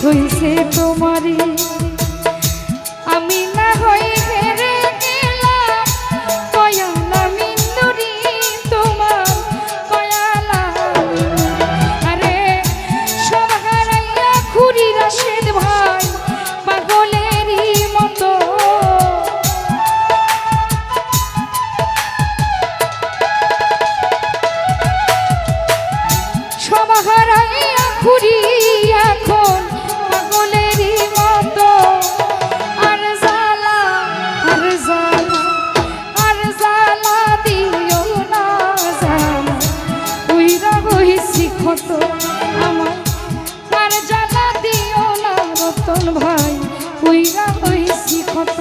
হইছে তোমারে আমি না হই হেরে গেলাম কয়ালা মিন্দুরি তোমার কয়ালা আরে সব হারাইয়া খুরি রাশেদ ভাই পাগলেরই মতো সব হারাইয়া খুরি এখন পাগলেরই মতো আর জ্বালা আর জ্বালা আর জ্বালা দিও না জ্বালা উইরা হইছি ক্ষত আমার আর জ্বালা দিও না রতন ভাই উইরা হইছি ক্ষত